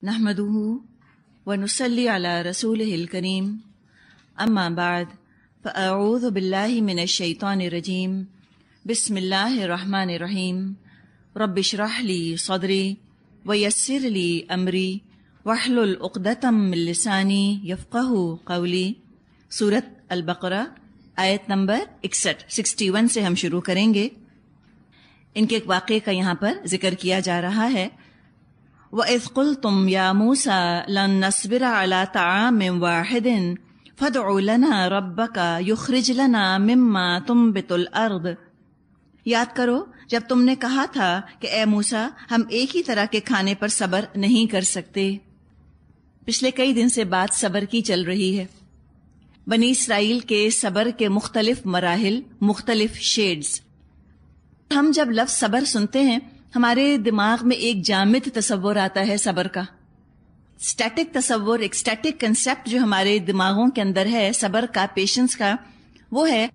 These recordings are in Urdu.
نحمده ونصلي على رسوله الكريم اما بعد فاعوذ بالله من الشيطان الرجيم بسم الله الرحمن الرحيم رب اشرح لي صدري ويسر لي امري واحلل عقدة من لساني يفقهوا قولي۔ سورۃ البقرہ آیت نمبر 61 سے ہم شروع کریں گے۔ ان کے ایک واقعے کا یہاں پر ذکر کیا جا رہا ہے۔ وَإِذْ قُلْتُمْ يَا مُوسَىٰ لَن نَّصْبِرَ عَلَىٰ طَعَامٍ وَاحِدٍ فَادْعُ لَنَا رَبَّكَ يُخْرِجْ لَنَا مِمَّا تُنبِتُ الْأَرْضُ۔ یاد کرو جب تم نے کہا تھا کہ اے موسیٰ ہم ایک ہی طرح کے کھانے پر صبر نہیں کر سکتے۔ پچھلے کئی دن سے بات صبر کی چل رہی ہے۔ بنی اسرائیل کے صبر کے مختلف مراحل، مختلف شیڈز۔ ہم جب لفظ صبر سنتے ہیں ہمارے دماغ میں ایک جامد تصور آتا ہے صبر کا، اسٹیٹک تصور، ایک اسٹیٹک کنسیپٹ جو ہمارے دماغوں کے اندر ہے صبر کا، پیشنس کا، وہ ہے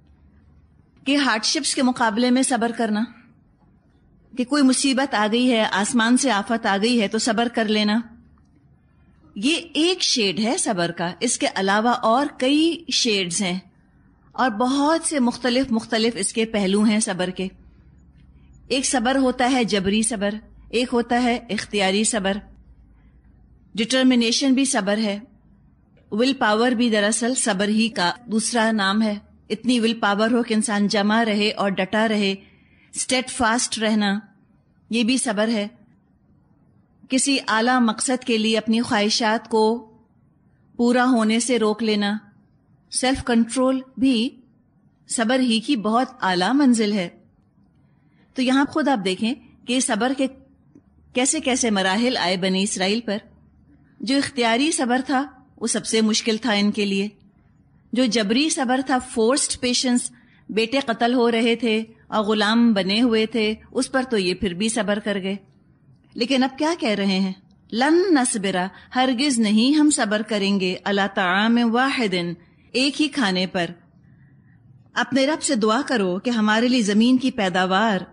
کہ ہارڈ شپس کے مقابلے میں صبر کرنا، کہ کوئی مصیبت آ گئی ہے، آسمان سے آفت آ گئی ہے تو صبر کر لینا۔ یہ ایک شیڈ ہے صبر کا، اس کے علاوہ اور کئی شیڈز ہیں اور بہت سے مختلف اس کے پہلو ہیں صبر کے۔ ایک صبر ہوتا ہے جبری صبر، ایک ہوتا ہے اختیاری صبر، ڈٹرمنیشن بھی صبر ہے، ول پاور بھی دراصل صبر ہی کا دوسرا نام ہے۔ اتنی ول پاور ہو کہ انسان جمع رہے اور ڈٹا رہے، اسٹیڈ فاسٹ رہنا، یہ بھی صبر ہے۔ کسی اعلیٰ مقصد کے لیے اپنی خواہشات کو پورا ہونے سے روک لینا، سیلف کنٹرول بھی صبر ہی کی بہت اعلیٰ منزل ہے۔ تو یہاں خود آپ دیکھیں کہ صبر کے کیسے کیسے مراحل آئے بنی اسرائیل پر۔ جو اختیاری صبر تھا وہ سب سے مشکل تھا ان کے لیے۔ جو جبری صبر تھا، فورسڈ پیشنس، بیٹے قتل ہو رہے تھے اور غلام بنے ہوئے تھے، اس پر تو یہ پھر بھی صبر کر گئے۔ لیکن اب کیا کہہ رہے ہیں؟ لن نصبرا، ہرگز نہیں ہم صبر کریں گے، علی طعام واحد، ایک ہی کھانے پر۔ اپنے رب سے دعا کرو کہ ہمارے لیے زمین کی پیداوار،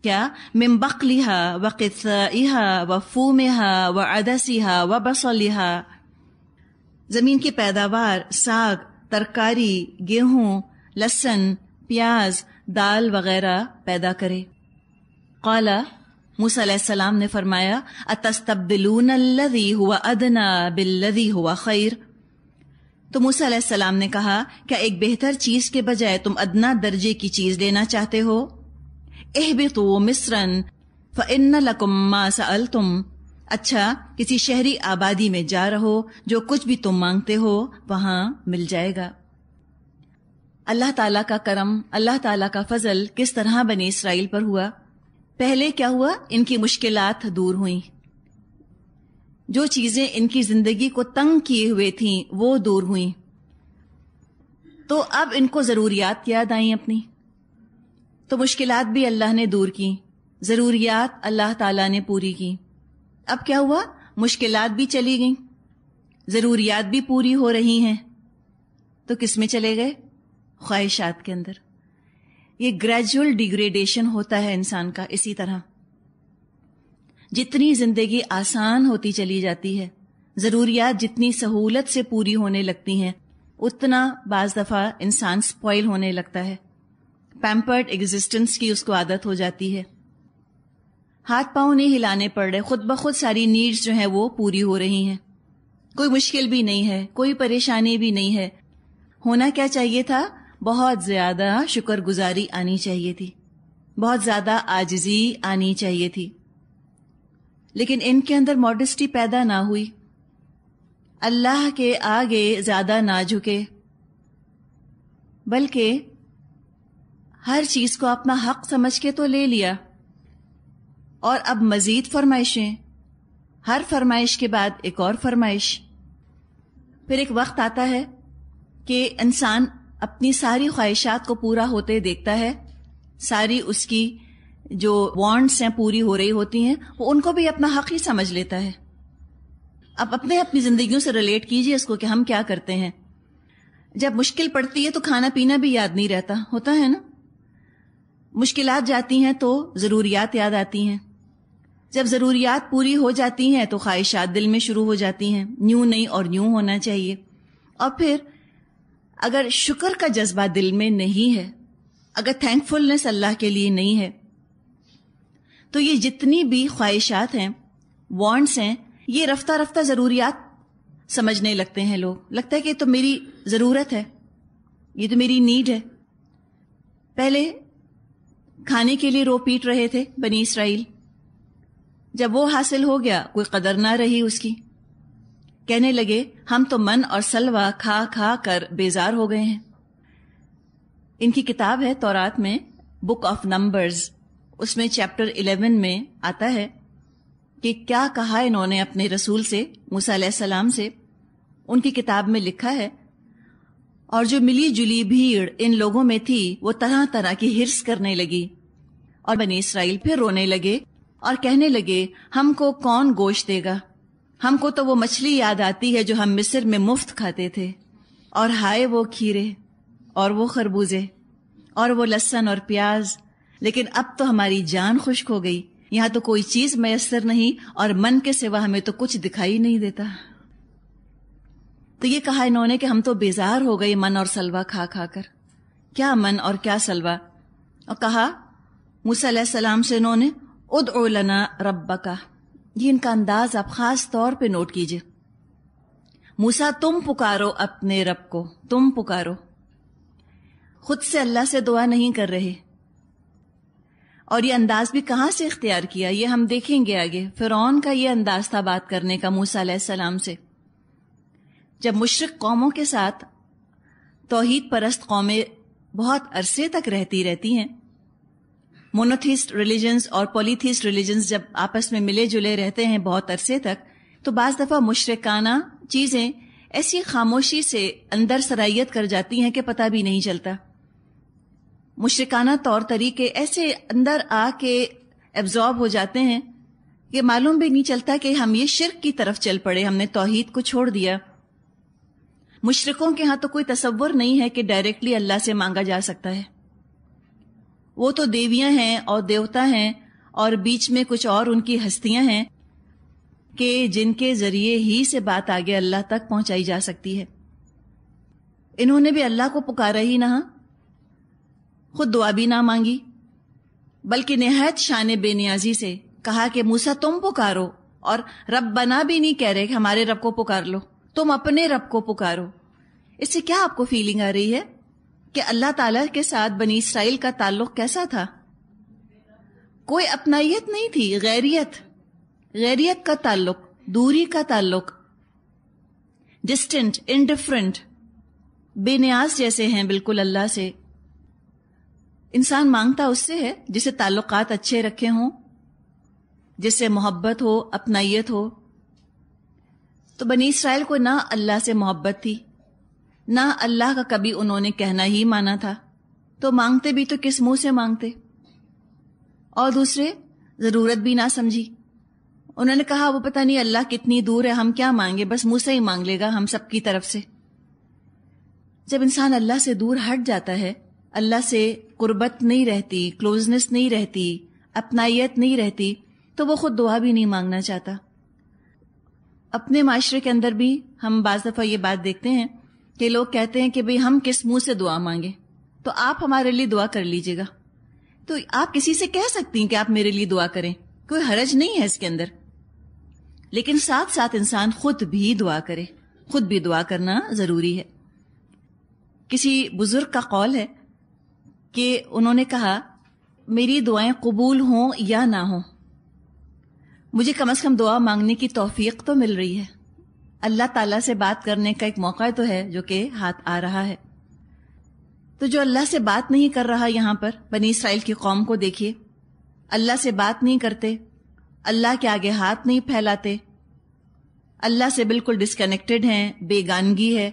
کیا، من بقلها وقثائها وفومها وعدسها وبصلها، زمین کی پیداوار، ساگ، ترکاری، گیہوں، لہسن، پیاز، دال وغیرہ پیدا کرے۔ قال، موسیٰ علیہ السلام نے فرمایا، اتستبدلون الذی هو ادنی بالذی هو خیر۔ تو موسیٰ علیہ السلام نے کہا، کیا ایک بہتر چیز کے بجائے تم ادنا درجے کی چیز لینا چاہتے ہو؟ اہبطوا مصرا فإن لکم ما سألتم، اچھا کسی شہری آبادی میں جا رہو، جو کچھ بھی تم مانگتے ہو وہاں مل جائے گا۔ اللہ تعالیٰ کا کرم، اللہ تعالیٰ کا فضل کس طرح بنی اسرائیل پر ہوا۔ پہلے کیا ہوا؟ ان کی مشکلات دور ہوئیں، جو چیزیں ان کی زندگی کو تنگ کیے ہوئے تھیں وہ دور ہوئیں، تو اب ان کو ضروریات یاد آئیں اپنی، تو مشکلات بھی اللہ نے دور کی، ضروریات اللہ تعالیٰ نے پوری کی۔ اب کیا ہوا؟ مشکلات بھی چلی گئیں، ضروریات بھی پوری ہو رہی ہیں، تو کس میں چلے گئے؟ خواہشات کے اندر۔ یہ گریجول ڈیگریڈیشن ہوتا ہے انسان کا۔ اسی طرح جتنی زندگی آسان ہوتی چلی جاتی ہے، ضروریات جتنی سہولت سے پوری ہونے لگتی ہیں، اتنا بعض دفعہ انسان سپوائل ہونے لگتا ہے، پیمپرڈ ایگزسٹنس کی اس کو عادت ہو جاتی ہے، ہاتھ پاؤں نہیں ہلانے پڑ رہے، خود بخود ساری نیڈز جو ہیں وہ پوری ہو رہی ہیں، کوئی مشکل بھی نہیں ہے، کوئی پریشانی بھی نہیں ہے۔ ہونا کیا چاہیے تھا؟ بہت زیادہ شکر گزاری آنی چاہیے تھی، بہت زیادہ عاجزی آنی چاہیے تھی، لیکن ان کے اندر ماڈسٹی پیدا نہ ہوئی، اللہ کے آگے زیادہ نہ جھکے، بلکہ ہر چیز کو اپنا حق سمجھ کے تو لے لیا، اور اب مزید فرمائشیں، ہر فرمائش کے بعد ایک اور فرمائش۔ پھر ایک وقت آتا ہے کہ انسان اپنی ساری خواہشات کو پورا ہوتے دیکھتا ہے، ساری اس کی جو وانٹس ہیں پوری ہو رہی ہوتی ہیں، وہ ان کو بھی اپنا حق ہی سمجھ لیتا ہے۔ اب اپنی زندگیوں سے ریلیٹ کیجئے اس کو کہ ہم کیا کرتے ہیں۔ جب مشکل پڑتی ہے تو کھانا پینا بھی یاد نہیں رہتا، ہوتا ہے نا؟ مشکلات جاتی ہیں تو ضروریات یاد آتی ہیں، جب ضروریات پوری ہو جاتی ہیں تو خواہشات دل میں شروع ہو جاتی ہیں، یوں نہیں اور یوں ہونا چاہیے. اور پھر اگر شکر کا جذبہ دل میں نہیں ہے، اگر تھینک فلنس اللہ کے لیے نہیں ہے، تو یہ جتنی بھی خواہشات ہیں، وانٹس ہیں، یہ رفتہ رفتہ ضروریات سمجھنے لگتے ہیں لوگ. لگتا ہے کہ یہ تو میری ضرورت ہے، یہ تو میری نیڈ ہے. پہلے کھانے کے لیے رو پیٹ رہے تھے بنی اسرائیل، جب وہ حاصل ہو گیا کوئی قدر نہ رہی اس کی. کہنے لگے ہم تو من اور سلوہ کھا کھا کر بیزار ہو گئے ہیں. ان کی کتاب ہے تورات میں، بک آف نمبرز، اس میں چیپٹر 11 میں آتا ہے کہ کیا کہا انہوں نے اپنے رسول سے، موسیٰ علیہ السلام سے. ان کی کتاب میں لکھا ہے، اور جو ملی جلی بھیڑ ان لوگوں میں تھی وہ طرح طرح کی ہرس کرنے لگی، اور بنی اسرائیل پھر رونے لگے اور کہنے لگے ہم کو کون گوشت دے گا؟ ہم کو تو وہ مچھلی یاد آتی ہے جو ہم مصر میں مفت کھاتے تھے، اور ہائے وہ کھیرے اور وہ خربوزے اور وہ لہسن اور پیاز، لیکن اب تو ہماری جان خشک ہو گئی، یہاں تو کوئی چیز میسر نہیں اور من کے سوا ہمیں تو کچھ دکھائی نہیں دیتا. تو یہ کہا انہوں نے کہ ہم تو بیزار ہو گئے من اور سلوہ کھا کھا کر. کیا من اور کیا سلوہ؟ اور کہا موسیٰ علیہ السلام سے انہوں نے ادعو لنا ربک. یہ ان کا انداز آپ خاص طور پہ نوٹ کیجئے. موسیٰ تم پکارو اپنے رب کو، تم پکارو، خود سے اللہ سے دعا نہیں کر رہے. اور یہ انداز بھی کہاں سے اختیار کیا یہ ہم دیکھیں گے آگے. فرعون کا یہ انداز تھا بات کرنے کا موسیٰ علیہ السلام سے. جب مشرک قوموں کے ساتھ توحید پرست قومیں بہت عرصے تک رہتی ہیں، مونوتھیسٹ ریلیجنز اور پولیتھیسٹ ریلیجنز جب آپس میں ملے جلے رہتے ہیں بہت عرصے تک، تو بعض دفعہ مشرکانہ چیزیں ایسی خاموشی سے اندر سرائیت کر جاتی ہیں کہ پتہ بھی نہیں چلتا. مشرکانہ طور طریقے ایسے اندر آ کے ایبزارب ہو جاتے ہیں کہ معلوم بھی نہیں چلتا کہ ہم یہ شرک کی طرف چل پڑے، ہم نے توحید کو چھوڑ دیا. مشرکوں کے ہاں تو کوئی تصور نہیں ہے کہ ڈائریکٹلی اللہ سے مانگا جا سکتا ہے. وہ تو دیویاں ہیں اور دیوتا ہیں اور بیچ میں کچھ اور ان کی ہستیاں ہیں کہ جن کے ذریعے ہی سے بات آگے اللہ تک پہنچائی جا سکتی ہے. انہوں نے بھی اللہ کو پکارا ہی نہ، خود دعا بھی نہ مانگی، بلکہ نہایت شان بے نیازی سے کہا کہ موسیٰ تم پکارو، اور رب بنا بھی نہیں کہہ رہے کہ ہمارے رب کو پکار لو، تم اپنے رب کو پکارو. اس سے کیا آپ کو فیلنگ آ رہی ہے کہ اللہ تعالیٰ کے ساتھ بنی اسرائیل کا تعلق کیسا تھا؟ کوئی اپنائیت نہیں تھی، غیریت کا تعلق، دوری کا تعلق، ڈسٹنٹ، انڈیفرنٹ، بے نیاز جیسے ہیں بالکل اللہ سے. انسان مانگتا اس سے ہے جسے تعلقات اچھے رکھے ہوں، جس سے محبت ہو، اپنائیت ہو. تو بنی اسرائیل کو نہ اللہ سے محبت تھی، نہ اللہ کا کبھی انہوں نے کہنا ہی مانا تھا، تو مانگتے بھی تو کس منہ سے مانگتے. اور دوسرے ضرورت بھی نہ سمجھی. انہوں نے کہا وہ پتہ نہیں اللہ کتنی دور ہے، ہم کیا مانگے، بس منہ سے ہی مانگ لے گا ہم سب کی طرف سے. جب انسان اللہ سے دور ہٹ جاتا ہے، اللہ سے قربت نہیں رہتی، کلوزنس نہیں رہتی، اپنائیت نہیں رہتی، تو وہ خود دعا بھی نہیں مانگنا چاہتا. اپنے معاشرے کے اندر بھی ہم بعض دفعہ یہ بات دیکھتے ہیں کہ لوگ کہتے ہیں کہ بھئی ہم کس منہ سے دعا مانگیں، تو آپ ہمارے لیے دعا کر لیجئے گا. تو آپ کسی سے کہہ سکتی ہیں کہ آپ میرے لیے دعا کریں، کوئی حرج نہیں ہے اس کے اندر، لیکن ساتھ ساتھ انسان خود بھی دعا کرے. خود بھی دعا کرنا ضروری ہے. کسی بزرگ کا قول ہے کہ انہوں نے کہا میری دعائیں قبول ہوں یا نہ ہوں، مجھے کم از کم دعا مانگنے کی توفیق تو مل رہی ہے. اللہ تعالیٰ سے بات کرنے کا ایک موقع تو ہے جو کہ ہاتھ آ رہا ہے. تو جو اللہ سے بات نہیں کر رہا، یہاں پر بنی اسرائیل کی قوم کو دیکھیے، اللہ سے بات نہیں کرتے، اللہ کے آگے ہاتھ نہیں پھیلاتے، اللہ سے بالکل ڈسکنیکٹڈ ہیں، بیگانگی ہے.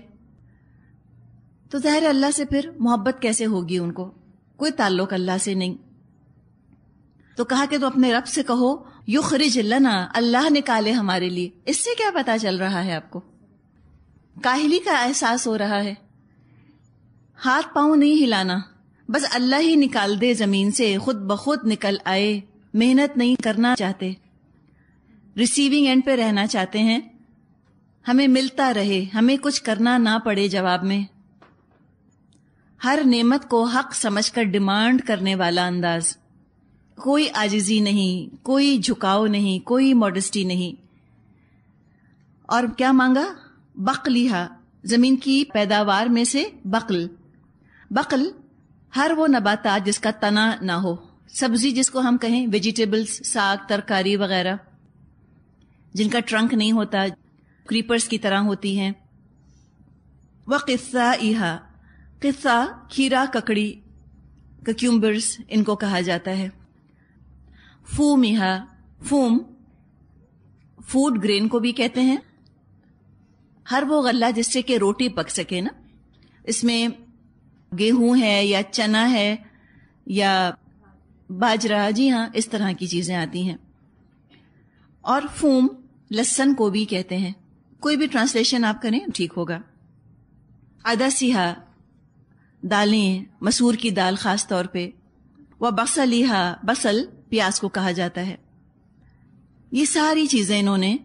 تو ظاہر اللہ سے پھر محبت کیسے ہوگی؟ ان کو کوئی تعلق اللہ سے نہیں. تو کہا کہ تو اپنے رب سے کہو یخرج لنا، اللہ نکالے ہمارے لیے. اس سے کیا پتا چل رہا ہے آپ کو؟ کاہلی کا احساس ہو رہا ہے. ہاتھ پاؤں نہیں ہلانا، بس اللہ ہی نکال دے زمین سے، خود بخود نکل آئے. محنت نہیں کرنا چاہتے، ریسیونگ اینڈ پہ رہنا چاہتے ہیں، ہمیں ملتا رہے، ہمیں کچھ کرنا نہ پڑے جواب میں، ہر نعمت کو حق سمجھ کر ڈیمانڈ کرنے والا انداز، کوئی عاجزی نہیں، کوئی جھکاؤ نہیں، کوئی ماڈسٹی نہیں۔ اور کیا مانگا؟ بقلیہا، زمین کی پیداوار میں سے بقل۔ بقل ہر وہ نباتات جس کا تنا نہ ہو، سبزی جس کو ہم کہیں، ویجیٹیبلز، ساگ، ترکاری وغیرہ، جن کا ٹرنک نہیں ہوتا، کریپرز کی طرح ہوتی ہیں۔ وقثائہا، قصہ کھیرا ککڑی، ککیومبرز ان کو کہا جاتا ہے۔ فومہا، فوم فوڈ گرین کو بھی کہتے ہیں، ہر وہ غلہ جس سے کہ روٹی پک سکے نا، اس میں گیہوں ہے یا چنا ہے یا باجرہ، جی ہاں، اس طرح کی چیزیں آتی ہیں۔ اور فوم لہسن کو بھی کہتے ہیں، کوئی بھی ٹرانسلیشن آپ کریں ٹھیک ہوگا۔ عدسیہا، دالیں، مسور کی دال خاص طور پہ۔ وبصلیہا، بصل پیاز کو کہا جاتا ہے۔ یہ ساری چیزیں انہوں نے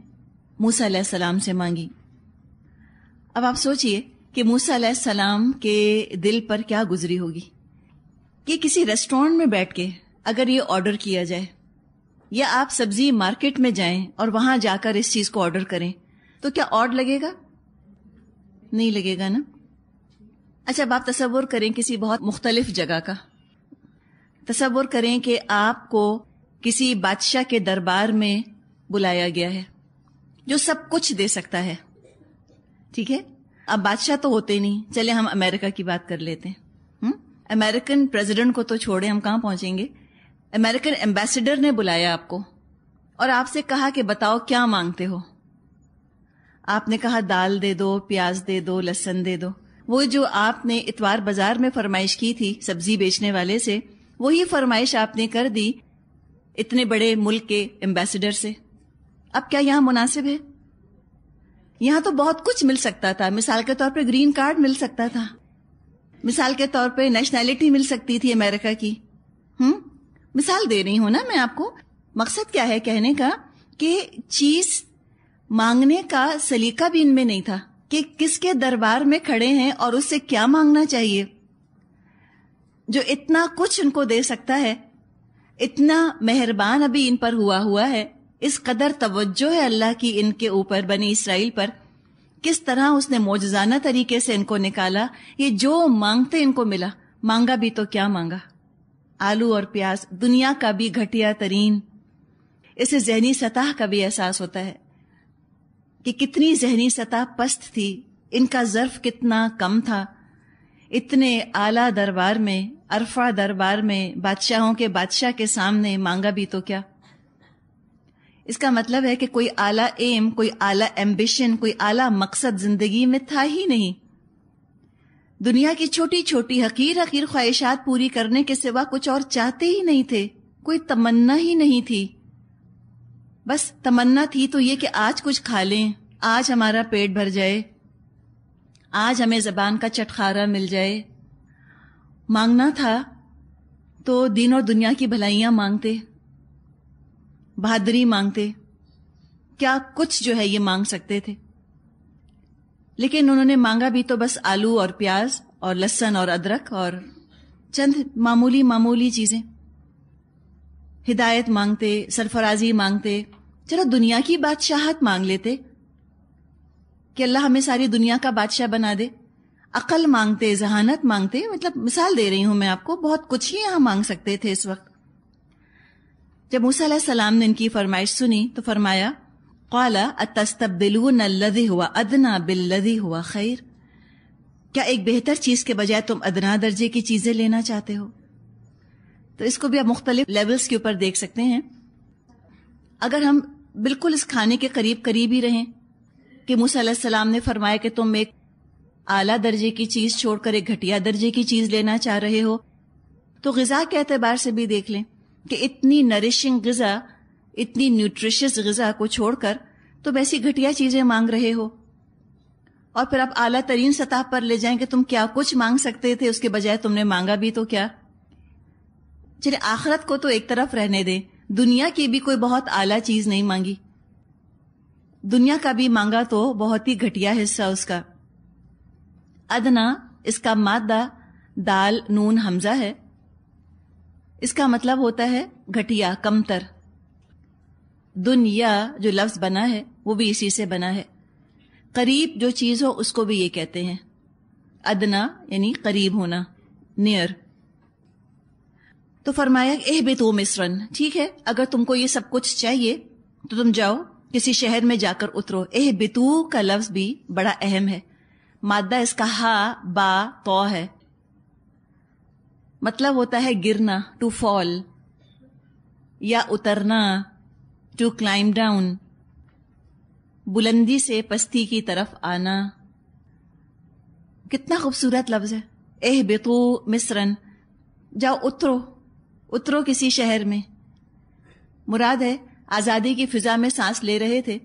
موسیٰ علیہ السلام سے مانگی۔ اب آپ سوچئے کہ موسیٰ علیہ السلام کے دل پر کیا گزری ہوگی کہ کسی ریسٹورینٹ میں بیٹھ کے اگر یہ آرڈر کیا جائے، یا آپ سبزی مارکیٹ میں جائیں اور وہاں جا کر اس چیز کو آرڈر کریں، تو کیا آڈ لگے گا؟ نہیں لگے گا نا۔ اچھا، اب آپ تصور کریں کسی بہت مختلف جگہ کا، تصور کریں کہ آپ کو کسی بادشاہ کے دربار میں بلایا گیا ہے جو سب کچھ دے سکتا ہے، ٹھیک ہے؟ اب بادشاہ تو ہوتے نہیں، چلے ہم امریکہ کی بات کر لیتے ہیں۔ امریکن پریزیڈنٹ کو تو چھوڑے، ہم کہاں پہنچیں گے؟ امریکن ایمبیسیڈر نے بلایا آپ کو اور آپ سے کہا کہ بتاؤ کیا مانگتے ہو؟ آپ نے کہا دال دے دو، پیاز دے دو، لہسن دے دو۔ وہ جو آپ نے اتوار بازار میں فرمائش کی تھی سبزی بیچنے والے سے، وہی فرمائش آپ نے کر دی اتنے بڑے ملک کے ایمبیسیڈر سے۔ اب کیا یہاں مناسب ہے؟ یہاں تو بہت کچھ مل سکتا تھا، مثال کے طور پہ گرین کارڈ مل سکتا تھا، مثال کے طور پہ نیشنلٹی مل سکتی تھی امریکہ کی۔ مثال دے رہی ہوں نا میں آپ کو، مقصد کیا ہے کہنے کا کہ چیز مانگنے کا سلیقہ بھی ان میں نہیں تھا کہ کس کے دربار میں کھڑے ہیں اور اس سے کیا مانگنا چاہیے، جو اتنا کچھ ان کو دے سکتا ہے، اتنا مہربان ابھی ان پر ہوا ہے، اس قدر توجہ ہے اللہ کی ان کے اوپر، بنی اسرائیل پر، کس طرح اس نے معجزانہ طریقے سے ان کو نکالا۔ یہ جو مانگتے ان کو ملا۔ مانگا بھی تو کیا مانگا؟ آلو اور پیاز، دنیا کا بھی گھٹیا ترین۔ اسے ذہنی سطح کا بھی احساس ہوتا ہے کہ کتنی ذہنی سطح پست تھی، ان کا ظرف کتنا کم تھا۔ اتنے اعلیٰ دربار میں، عرفہ دربار میں، بادشاہوں کے بادشاہ کے سامنے مانگا بھی تو کیا؟ اس کا مطلب ہے کہ کوئی اعلیٰ ایم، کوئی اعلیٰ ایمبیشن، کوئی اعلیٰ مقصد زندگی میں تھا ہی نہیں۔ دنیا کی چھوٹی چھوٹی حقیر حقیر خواہشات پوری کرنے کے سوا کچھ اور چاہتے ہی نہیں تھے، کوئی تمنا ہی نہیں تھی۔ بس تمنا تھی تو یہ کہ آج کچھ کھا لیں، آج ہمارا پیٹ بھر جائے، آج ہمیں زبان کا چٹخارا مل جائے۔ مانگنا تھا تو دین اور دنیا کی بھلائیاں مانگتے، بہادری مانگتے، کیا کچھ جو ہے یہ مانگ سکتے تھے۔ لیکن انہوں نے مانگا بھی تو بس آلو اور پیاز اور لہسن اور ادرک اور چند معمولی چیزیں۔ ہدایت مانگتے، سرفرازی مانگتے، چلو دنیا کی بادشاہت مانگ لیتے کہ اللہ ہمیں ساری دنیا کا بادشاہ بنا دے۔ عقل مانگتے، ذہانت مانگتے، مطلب مثال دے رہی ہوں میں آپ کو، بہت کچھ ہی یہاں مانگ سکتے تھے اس وقت۔ جب موسیٰ علیہ السلام نے ان کی فرمائش سنی تو فرمایا قال اتستبدلون الذی هو ادنی بالذی هو خیر، کیا ایک بہتر چیز کے بجائے تم ادنا درجے کی چیزیں لینا چاہتے ہو؟ تو اس کو بھی آپ مختلف لیولز کے اوپر دیکھ سکتے ہیں۔ اگر ہم بالکل اس کھانے کے قریب ہی رہیں کہ موسیٰ علیہ السلام نے فرمایا کہ تم ایک اعلیٰ درجے کی چیز چھوڑ کر ایک گھٹیا درجے کی چیز لینا چاہ رہے ہو، تو غذا کے اعتبار سے بھی دیکھ لیں کہ اتنی نرشنگ غذا، اتنی نیوٹریشس غذا کو چھوڑ کر تم ایسی گھٹیا چیزیں مانگ رہے ہو، اور پھر آپ اعلیٰ ترین سطح پر لے جائیں کہ تم کیا کچھ مانگ سکتے تھے، اس کے بجائے تم نے مانگا بھی تو کیا۔ چلے آخرت کو تو ایک طرف رہنے دیں، دنیا کی بھی کوئی بہت اعلیٰ چیز نہیں مانگی، دنیا کا بھی مانگا تو بہت ہی گھٹیا حصہ اس کا. ادنا اس کا مادہ دال نون حمزہ ہے. اس کا مطلب ہوتا ہے گھٹیا، کمتر. دنیا جو لفظ بنا ہے وہ بھی اسی سے بنا ہے. قریب جو چیز ہو اس کو بھی یہ کہتے ہیں. ادنا یعنی قریب ہونا، نیئر. تو فرمایا اہبطوا مصرن، ٹھیک ہے اگر تم کو یہ سب کچھ چاہیے تو تم جاؤ کسی شہر میں جا کر اترو. اہبطوا کا لفظ بھی بڑا اہم ہے. مادہ اس کا ہا با تو ہے. مطلب ہوتا ہے گرنا، ٹو فال، یا اترنا، ٹو کلائم ڈاؤن، بلندی سے پستی کی طرف آنا. کتنا خوبصورت لفظ ہے. اہبطوا مصرن، جاؤ اترو کسی شہر میں. مراد ہے آزادی کی فضا میں سانس لے رہے تھے،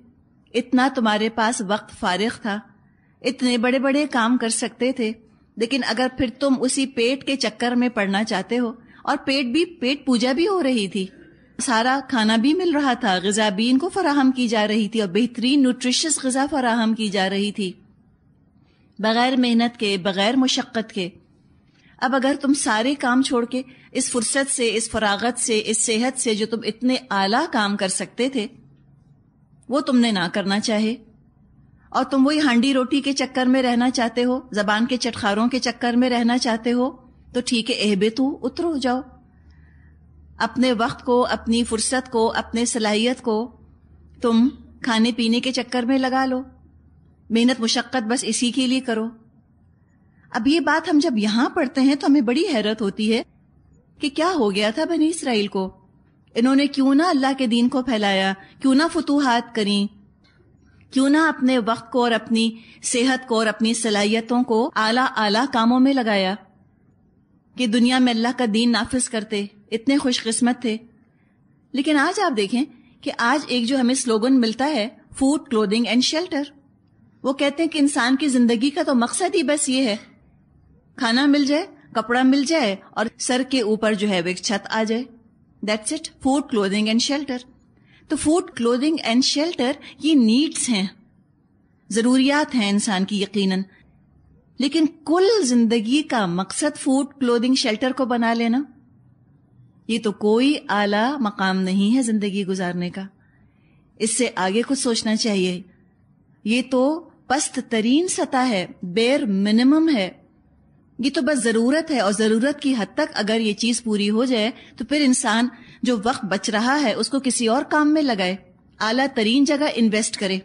اتنا تمہارے پاس وقت فارغ تھا، اتنے بڑے بڑے کام کر سکتے تھے، لیکن اگر پھر تم اسی پیٹ کے چکر میں پڑنا چاہتے ہو، اور پیٹ پوجا بھی ہو رہی تھی، سارا کھانا بھی مل رہا تھا، غذا بھی ان کو فراہم کی جا رہی تھی، اور بہترین نیوٹریشس غذا فراہم کی جا رہی تھی بغیر محنت کے، بغیر مشقت کے. اب اگر تم سارے کام چھوڑ کے اس فرصت سے، اس فراغت سے، اس صحت سے جو تم اتنے اعلیٰ کام کر سکتے تھے وہ تم نے نہ کرنا چاہے، اور تم وہی ہانڈی روٹی کے چکر میں رہنا چاہتے ہو، زبان کے چٹخاروں کے چکر میں رہنا چاہتے ہو، تو ٹھیک ہے اہبطوا، اترو جاؤ. اپنے وقت کو، اپنی فرصت کو، اپنے صلاحیت کو تم کھانے پینے کے چکر میں لگا لو، محنت مشقت بس اسی کے لیے کرو. اب یہ بات ہم جب یہاں پڑھتے ہیں تو ہمیں بڑی حیرت ہوتی ہے کہ کیا ہو گیا تھا بنی اسرائیل کو. انہوں نے کیوں نہ اللہ کے دین کو پھیلایا، کیوں نہ فتوحات کریں، کیوں نہ اپنے وقت کو اور اپنی صحت کو اور اپنی صلاحیتوں کو اعلیٰ کاموں میں لگایا کہ دنیا میں اللہ کا دین نافذ کرتے. اتنے خوش قسمت تھے. لیکن آج آپ دیکھیں کہ آج ایک جو ہمیں سلوگن ملتا ہے، فوڈ، کلودنگ اینڈ شیلٹر. وہ کہتے ہیں کہ انسان کی زندگی کا تو مقصد ہی بس یہ ہے، کھانا مل جائے، کپڑا مل جائے، اور سر کے اوپر جو ہے وہ ایک چھت آ جائے. That's it, food, clothing and shelter. تو فوڈ، کلودنگ اینڈ شیلٹر یہ نیڈس ہیں، ضروریات ہیں انسان کی یقیناً. لیکن کل زندگی کا مقصد فوڈ، کلودنگ، شیلٹر کو بنا لینا، یہ تو کوئی اعلیٰ مقام نہیں ہے زندگی گزارنے کا. اس سے آگے کچھ سوچنا چاہیے. یہ تو پست ترین سطح ہے، بیر منیمم ہے. یہ تو بس ضرورت ہے، اور ضرورت کی حد تک اگر یہ چیز پوری ہو جائے تو پھر انسان جو وقت بچ رہا ہے اس کو کسی اور کام میں لگائے، اعلیٰ ترین جگہ انویسٹ کرے،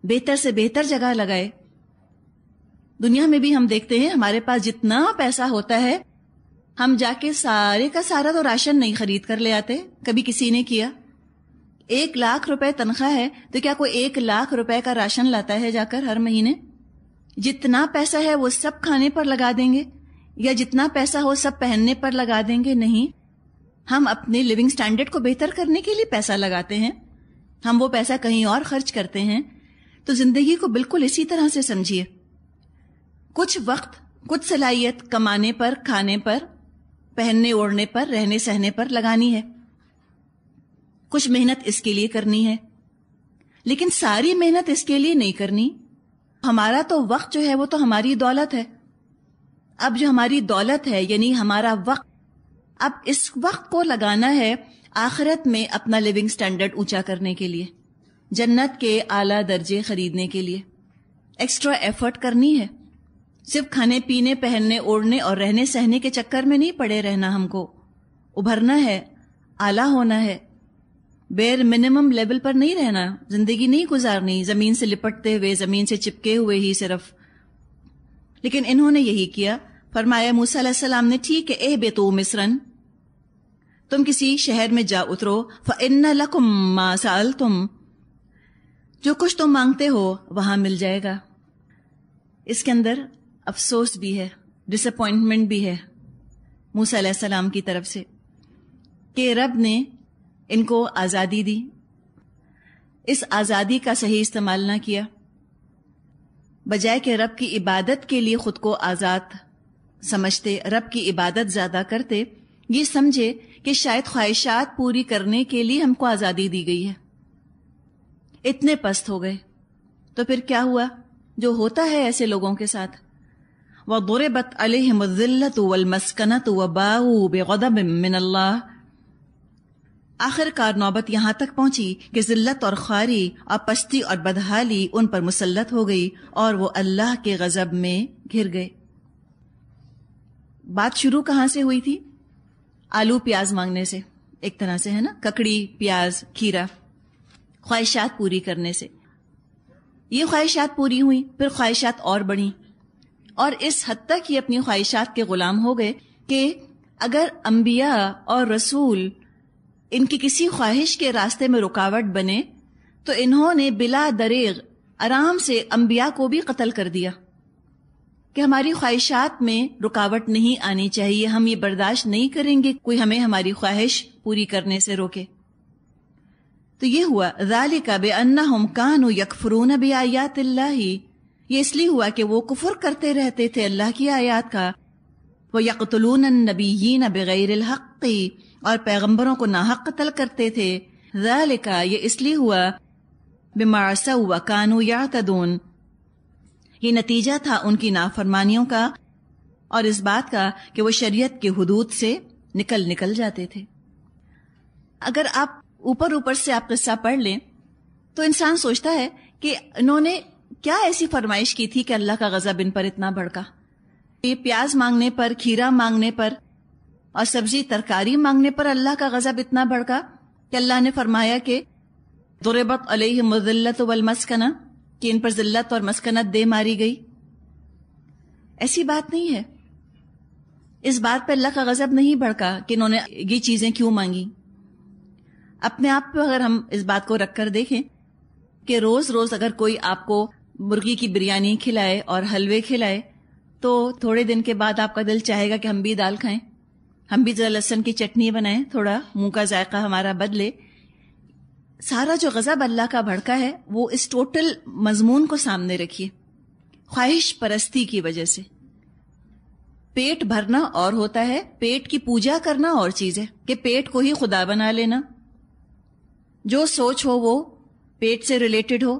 بہتر سے بہتر جگہ لگائے. دنیا میں بھی ہم دیکھتے ہیں ہمارے پاس جتنا پیسہ ہوتا ہے ہم جا کے سارے کا سارا تو راشن نہیں خرید کر لے آتے. کبھی کسی نے کیا؟ 1,00,000 روپے تنخواہ ہے تو کیا کوئی 1,00,000 روپے کا راشن لاتا ہے جا کر ہر مہینے؟ جتنا پیسہ ہے وہ سب کھانے پر لگا دیں گے، یا جتنا پیسہ ہو سب پہننے پر لگا دیں گے؟ نہیں، ہم اپنے لیونگ سٹینڈرڈ کو بہتر کرنے کے لیے پیسہ لگاتے ہیں، ہم وہ پیسہ کہیں اور خرچ کرتے ہیں. تو زندگی کو بالکل اسی طرح سے سمجھیے. کچھ وقت، کچھ صلاحیت کمانے پر، کھانے پر، پہننے اوڑھنے پر، رہنے سہنے پر لگانی ہے، کچھ محنت اس کے لیے کرنی ہے، لیکن ساری محنت اس کے لیے نہیں کرنی. ہمارا تو وقت جو ہے وہ تو ہماری دولت ہے. اب جو ہماری دولت ہے یعنی ہمارا وقت، اب اس وقت کو لگانا ہے آخرت میں اپنا لیونگ سٹینڈرڈ اونچا کرنے کے لیے، جنت کے اعلیٰ درجے خریدنے کے لیے ایکسٹرا ایفرٹ کرنی ہے. صرف کھانے پینے، پہننے اوڑھنے اور رہنے سہنے کے چکر میں نہیں پڑے رہنا. ہم کو ابھرنا ہے، اعلیٰ ہونا ہے، بیر منیمم لیول پر نہیں رہنا. زندگی نہیں گزارنی زمین سے لپٹتے ہوئے، زمین سے چپکے ہوئے ہی صرف. لیکن انہوں نے یہی کیا. فرمایا موسیٰ علیہ السلام نے ٹھیک ہے اہبطوا مصرن، تم کسی شہر میں جا اترو. فإن لکم ما سألتم، جو کچھ تم مانگتے ہو وہاں مل جائے گا. اس کے اندر افسوس بھی ہے، ڈس اپوائنٹمنٹ بھی ہے موسیٰ علیہ السلام کی طرف سے کہ رب نے ان کو آزادی دی، اس آزادی کا صحیح استعمال نہ کیا. بجائے کہ رب کی عبادت کے لیے خود کو آزاد سمجھتے، رب کی عبادت زیادہ کرتے، یہ سمجھے کہ شاید خواہشات پوری کرنے کے لیے ہم کو آزادی دی گئی ہے. اتنے پست ہو گئے. تو پھر کیا ہوا جو ہوتا ہے ایسے لوگوں کے ساتھ؟ وَضُرِبَتْ عَلَيْهِمُ الذِّلَّةُ وَالْمَسْكَنَةُ وَبَاءُوا بِغَضَبٍ مِّنَ اللَّهِ. آخر کار نوبت یہاں تک پہنچی کہ ذلت اور خواری اور پستی اور بدحالی ان پر مسلط ہو گئی اور وہ اللہ کے غضب میں گھر گئے. بات شروع کہاں سے ہوئی تھی؟ آلو پیاز مانگنے سے، ایک طرح سے ہے نا، ککڑی پیاز کھیرا، خواہشات پوری کرنے سے. یہ خواہشات پوری ہوئی، پھر خواہشات اور بڑھیں، اور اس حد تک یہ اپنی خواہشات کے غلام ہو گئے کہ اگر انبیاء اور رسول ان کی کسی خواہش کے راستے میں رکاوٹ بنے تو انہوں نے بلا دریغ آرام سے انبیاء کو بھی قتل کر دیا کہ ہماری خواہشات میں رکاوٹ نہیں آنی چاہیے، ہم یہ برداشت نہیں کریں گے کوئی ہمیں ہماری خواہش پوری کرنے سے روکے. تو یہ ہوا ذالک بأنہم کانوا یکفرون بآیات اللہ، یہ اس لیے ہوا کہ وہ کفر کرتے رہتے تھے اللہ کی آیات کا. وَيَقْتُلُونَ النَّبِيِّينَ بِغَيْرِ الْحَقِّ، اور پیغمبروں کو ناحق قتل کرتے تھے. ذالک، یہ اس لیے ہوا بما عصوا وکانوا یعتدون، یہ نتیجہ تھا ان کی نافرمانیوں کا اور اس بات کا کہ وہ شریعت کے حدود سے نکل جاتے تھے. اگر آپ اوپر سے آپ قصہ پڑھ لیں تو انسان سوچتا ہے کہ انہوں نے کیا ایسی فرمائش کی تھی کہ اللہ کا غضب ان پر اتنا بھڑکا. یہ پیاز مانگنے پر، کھیرا مانگنے پر اور سبزی ترکاری مانگنے پر اللہ کا غضب اتنا بھڑکا کہ اللہ نے فرمایا کہ ضربت علیہم الذلۃ والمسکنہ، کہ ان پر ذلت اور مسکنت دے ماری گئی. ایسی بات نہیں ہے. اس بات پہ اللہ کا غضب نہیں بھڑکا کہ انہوں نے یہ چیزیں کیوں مانگی. اپنے آپ پہ اگر ہم اس بات کو رکھ کر دیکھیں کہ روز روز اگر کوئی آپ کو مرغی کی بریانی کھلائے اور حلوے کھلائے تو تھوڑے دن کے بعد آپ کا دل چاہے گا کہ ہم بھی دال کھائیں، ہم بھی ذرا لہسن کی چٹنی بنائیں، تھوڑا منہ کا ذائقہ ہمارا بدلے. سارا جو غضب اللہ کا بھڑکا ہے وہ اس ٹوٹل مضمون کو سامنے رکھیے، خواہش پرستی کی وجہ سے. پیٹ بھرنا اور ہوتا ہے، پیٹ کی پوجا کرنا اور چیز ہے کہ پیٹ کو ہی خدا بنا لینا. جو سوچ ہو وہ پیٹ سے ریلیٹڈ ہو،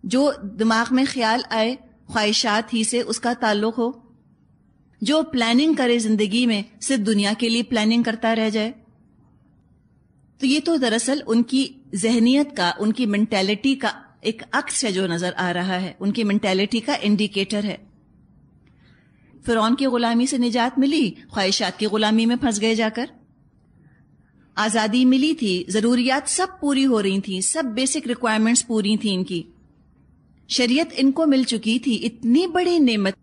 جو دماغ میں خیال آئے خواہشات ہی سے اس کا تعلق ہو، جو پلاننگ کرے زندگی میں صرف دنیا کے لیے پلاننگ کرتا رہ جائے. تو یہ تو دراصل ان کی ذہنیت کا، ان کی مینٹیلٹی کا ایک عکس ہے جو نظر آ رہا ہے، ان کی مینٹیلٹی کا انڈیکیٹر ہے. فرعون کی غلامی سے نجات ملی، خواہشات کی غلامی میں پھنس گئے جا کر. آزادی ملی تھی، ضروریات سب پوری ہو رہی تھیں، سب بیسک ریکوائرمنٹس پوری تھیں ان کی، شریعت ان کو مل چکی تھی، اتنی بڑی نعمت.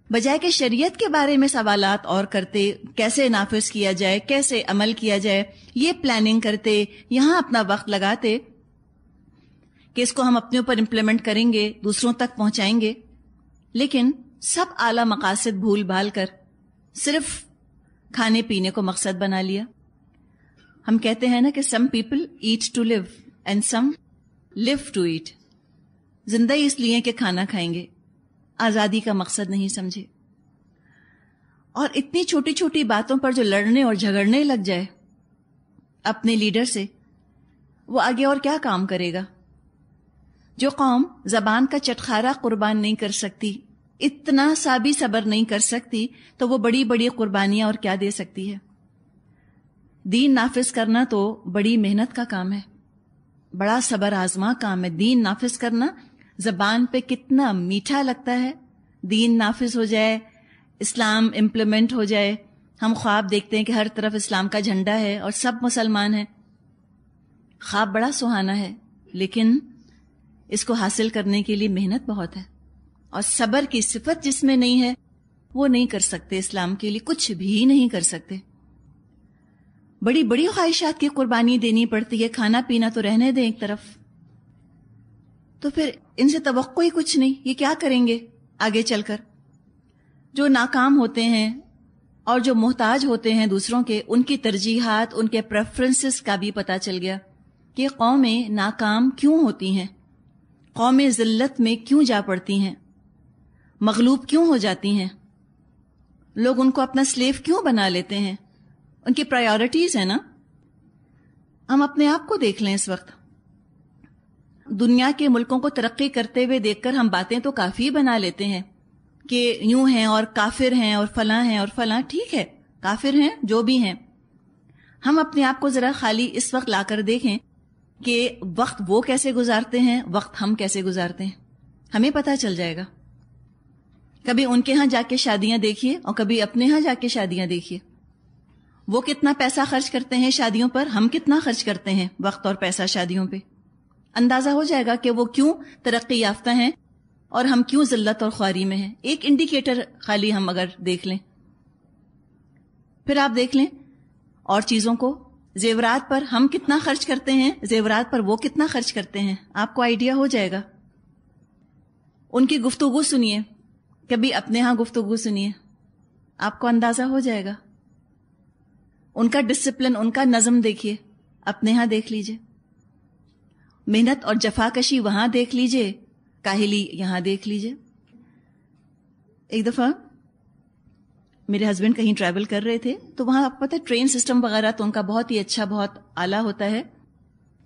بجائے کہ شریعت کے بارے میں سوالات اور کرتے، کیسے نافذ کیا جائے، کیسے عمل کیا جائے، یہ پلاننگ کرتے، یہاں اپنا وقت لگاتے کہ اس کو ہم اپنے اوپر امپلیمنٹ کریں گے، دوسروں تک پہنچائیں گے. لیکن سب اعلیٰ مقاصد بھول بھال کر صرف کھانے پینے کو مقصد بنا لیا. ہم کہتے ہیں نا کہ some people eat to live and some live to eat. زندہ اس لیے کہ کھانا کھائیں گے، آزادی کا مقصد نہیں سمجھے. اور اتنی چھوٹی چھوٹی باتوں پر جو لڑنے اور جھگڑنے لگ جائے اپنے لیڈر سے، وہ آگے اور کیا کام کرے گا؟ جو قوم زبان کا چٹخارا قربان نہیں کر سکتی، اتنا سا بھی صبر نہیں کر سکتی، تو وہ بڑی بڑی قربانیاں اور کیا دے سکتی ہے؟ دین نافذ کرنا تو بڑی محنت کا کام ہے، بڑا صبر آزما کام ہے. دین نافذ کرنا زبان پہ کتنا میٹھا لگتا ہے. دین نافذ ہو جائے، اسلام امپلیمنٹ ہو جائے، ہم خواب دیکھتے ہیں کہ ہر طرف اسلام کا جھنڈا ہے اور سب مسلمان ہیں. خواب بڑا سہانا ہے، لیکن اس کو حاصل کرنے کے لیے محنت بہت ہے، اور صبر کی صفت جس میں نہیں ہے وہ نہیں کر سکتے، اسلام کے لیے کچھ بھی نہیں کر سکتے. بڑی بڑی خواہشات کی قربانی دینی پڑتی ہے. کھانا پینا تو رہنے دیں ایک طرف، تو پھر ان سے توقع ہی کچھ نہیں. یہ کیا کریں گے آگے چل کر؟ جو ناکام ہوتے ہیں اور جو محتاج ہوتے ہیں دوسروں کے، ان کی ترجیحات، ان کے پریفرنسز کا بھی پتہ چل گیا کہ قومیں ناکام کیوں ہوتی ہیں، قومیں ذلت میں کیوں جا پڑتی ہیں، مغلوب کیوں ہو جاتی ہیں، لوگ ان کو اپنا سلیو کیوں بنا لیتے ہیں. ان کی پرائیورٹیز ہیں نا. ہم اپنے آپ کو دیکھ لیں اس وقت. دنیا کے ملکوں کو ترقی کرتے ہوئے دیکھ کر ہم باتیں تو کافی بنا لیتے ہیں کہ یوں ہیں اور کافر ہیں اور فلاں ہیں اور فلاں. ٹھیک ہے، کافر ہیں جو بھی ہیں. ہم اپنے آپ کو ذرا خالی اس وقت لا کر دیکھیں کہ وقت وہ کیسے گزارتے ہیں، وقت ہم کیسے گزارتے ہیں، ہمیں پتہ چل جائے گا. کبھی ان کے ہاں جا کے شادیاں دیکھیے اور کبھی اپنے ہاں جا کے شادیاں دیکھیے. وہ کتنا پیسہ خرچ کرتے ہیں شادیوں پر، ہم کتنا خرچ کرتے ہیں وقت اور پیسہ شادیوں پہ. اندازہ ہو جائے گا کہ وہ کیوں ترقی یافتہ ہیں اور ہم کیوں ذلت اور خواری میں ہیں. ایک انڈیکیٹر خالی ہم اگر دیکھ لیں. پھر آپ دیکھ لیں اور چیزوں کو، زیورات پر ہم کتنا خرچ کرتے ہیں، زیورات پر وہ کتنا خرچ کرتے ہیں، آپ کو آئیڈیا ہو جائے گا. ان کی گفتگو سنیے، کبھی اپنے ہاں گفتگو سنیے، آپ کو اندازہ ہو جائے گا. ان کا ڈسپلن، ان کا نظم دیکھیے، اپنے ہاں دیکھ لیجئے. محنت اور جفاکشی وہاں دیکھ لیجئے، کاہلی یہاں دیکھ لیجئے. ایک دفعہ میرے ہسبینڈ کہیں ٹریول کر رہے تھے تو وہاں آپ کو پتہ ہے ٹرین سسٹم وغیرہ تو ان کا بہت ہی اچھا، بہت اعلیٰ ہوتا ہے.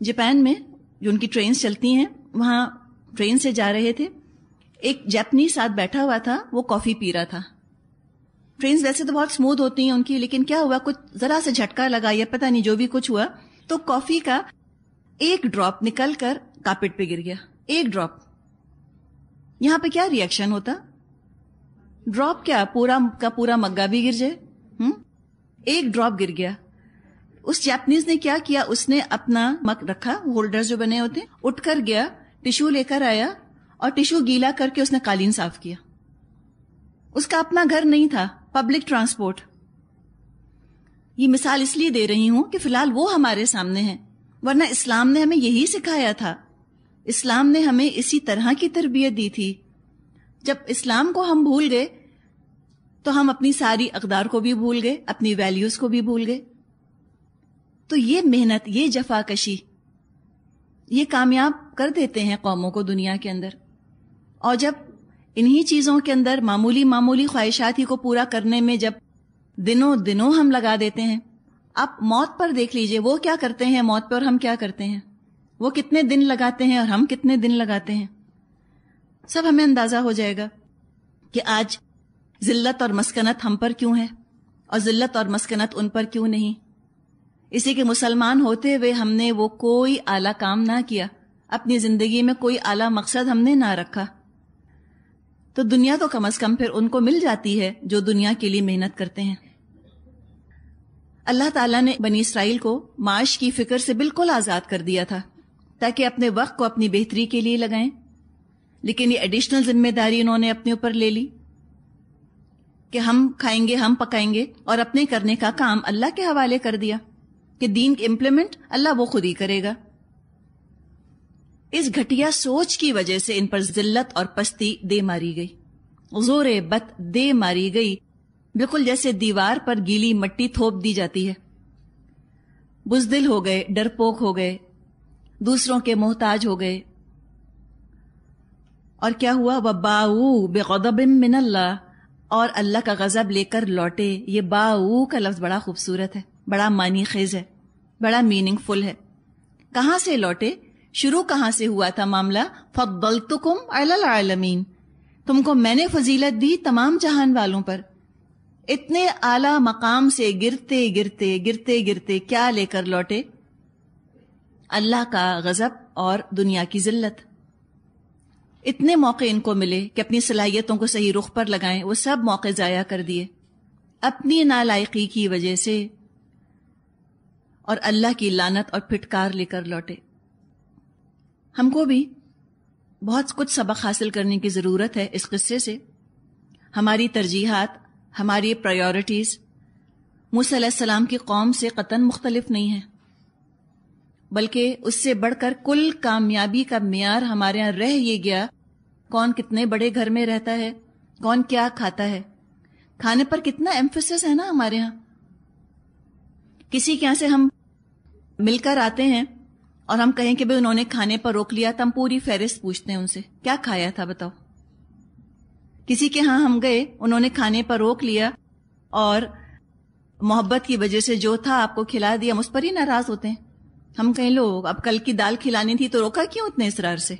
جاپان میں جو ان کی ٹرینز چلتی ہیں، وہاں ٹرین سے جا رہے تھے، ایک جاپنیز ساتھ بیٹھا ہوا تھا، وہ کافی پی رہا تھا. ٹرینز ویسے تو بہت سموتھ ہوتی ہیں ان کی، لیکن کیا ہوا، کچھ ذرا سے جھٹکا لگا یا پتہ نہیں جو بھی کچھ ہوا تو کافی کا ایک ڈراپ نکل کر کارپیٹ پہ گر گیا. ایک ڈراپ. یہاں پہ کیا ری ایکشن ہوتا؟ ڈراپ کیا، پورا کا پورا مگا بھی گر جائے. ایک ڈراپ گر گیا. اس جاپنیز نے کیا کیا، اس نے اپنا مگ رکھا، ہولڈر جو بنے ہوتے، اٹھ کر گیا، ٹشو لے کر آیا اور ٹشو گیلا کر کے اس نے قالین صاف کیا. اس کا اپنا گھر نہیں تھا، پبلک ٹرانسپورٹ. یہ مثال اس لیے دے رہی ہوں کہ فی الحال وہ ہمارے سامنے ہیں، ورنہ اسلام نے ہمیں یہی سکھایا تھا. اسلام نے ہمیں اسی طرح کی تربیت دی تھی. جب اسلام کو ہم بھول گئے تو ہم اپنی ساری اقدار کو بھی بھول گئے، اپنی ویلیوز کو بھی بھول گئے. تو یہ محنت، یہ جفاکشی، یہ کامیاب کر دیتے ہیں قوموں کو دنیا کے اندر. اور جب انہی چیزوں کے اندر معمولی معمولی خواہشات ہی کو پورا کرنے میں جب دنوں ہم لگا دیتے ہیں. آپ موت پر دیکھ لیجئے، وہ کیا کرتے ہیں موت پر اور ہم کیا کرتے ہیں. وہ کتنے دن لگاتے ہیں اور ہم کتنے دن لگاتے ہیں. سب ہمیں اندازہ ہو جائے گا کہ آج ذلت اور مسکنت ہم پر کیوں ہے اور ذلت اور مسکنت ان پر کیوں نہیں. اسی کے مسلمان ہوتے ہوئے ہم نے وہ کوئی اعلیٰ کام نہ کیا، اپنی زندگی میں کوئی اعلیٰ مقصد ہم نے نہ رکھا. تو دنیا تو کم از کم پھر ان کو مل جاتی ہے جو دنیا کے لیے محنت کرتے ہیں. اللہ تعالیٰ نے بنی اسرائیل کو معاش کی فکر سے بالکل آزاد کر دیا تھا تاکہ اپنے وقت کو اپنی بہتری کے لیے لگائیں. لیکن یہ ایڈیشنل ذمہ داری انہوں نے اپنے اوپر لے لی کہ ہم کھائیں گے، ہم پکائیں گے، اور اپنے کرنے کا کام اللہ کے حوالے کر دیا کہ دین کے امپلیمنٹ اللہ وہ خود ہی کرے گا. اس گھٹیا سوچ کی وجہ سے ان پر ذلت اور پستی دے ماری گئی، زور بت دے ماری گئی، بالکل جیسے دیوار پر گیلی مٹی تھوپ دی جاتی ہے. بزدل ہو گئے، ڈرپوک ہو گئے، دوسروں کے محتاج ہو گئے. اور کیا ہوا؟ وَبَاءُوا بِغَضَبٍ مِّنَ اللَّهِ، اور اللہ کا غضب لے کر لوٹے. یہ باؤ کا لفظ بڑا خوبصورت ہے، بڑا معنی خیز ہے، بڑا میننگ فل ہے. کہاں سے لوٹے؟ شروع کہاں سے ہوا تھا معاملہ؟ فضلتکم علی العالمین، تم کو میں نے فضیلت دی تمام جہان والوں پر. اتنے اعلیٰ مقام سے گرتے گرتے گرتے گرتے کیا لے کر لوٹے؟ اللہ کا غضب اور دنیا کی ذلت. اتنے موقع ان کو ملے کہ اپنی صلاحیتوں کو صحیح رخ پر لگائیں، وہ سب موقع ضائع کر دیے اپنی نالائقی کی وجہ سے، اور اللہ کی لعنت اور پھٹکار لے کر لوٹے. ہم کو بھی بہت کچھ سبق حاصل کرنے کی ضرورت ہے اس قصے سے. ہماری ترجیحات، ہماری پرائیورٹیز موسیٰ علیہ السلام کی قوم سے قطعاً مختلف نہیں ہیں، بلکہ اس سے بڑھ کر کل کامیابی کا معیار ہمارے یہاں رہ یہ گیا کون کتنے بڑے گھر میں رہتا ہے، کون کیا کھاتا ہے. کھانے پر کتنا ایمفیسس ہے نا ہمارے ہاں. کسی کے یہاں سے ہم مل کر آتے ہیں اور ہم کہیں کہ بھئی انہوں نے کھانے پر روک لیا، تو ہم پوری فہرست پوچھتے ہیں ان سے کیا کھایا تھا بتاؤ. کسی کے ہاں ہم گئے، انہوں نے کھانے پر روک لیا اور محبت کی وجہ سے جو تھا آپ کو کھلا دیا، ہم اس پر ہی ناراض ہوتے ہیں. ہم کہیں لوگ اب کل کی دال کھلانی تھی تو روکا کیوں اتنے اصرار سے؟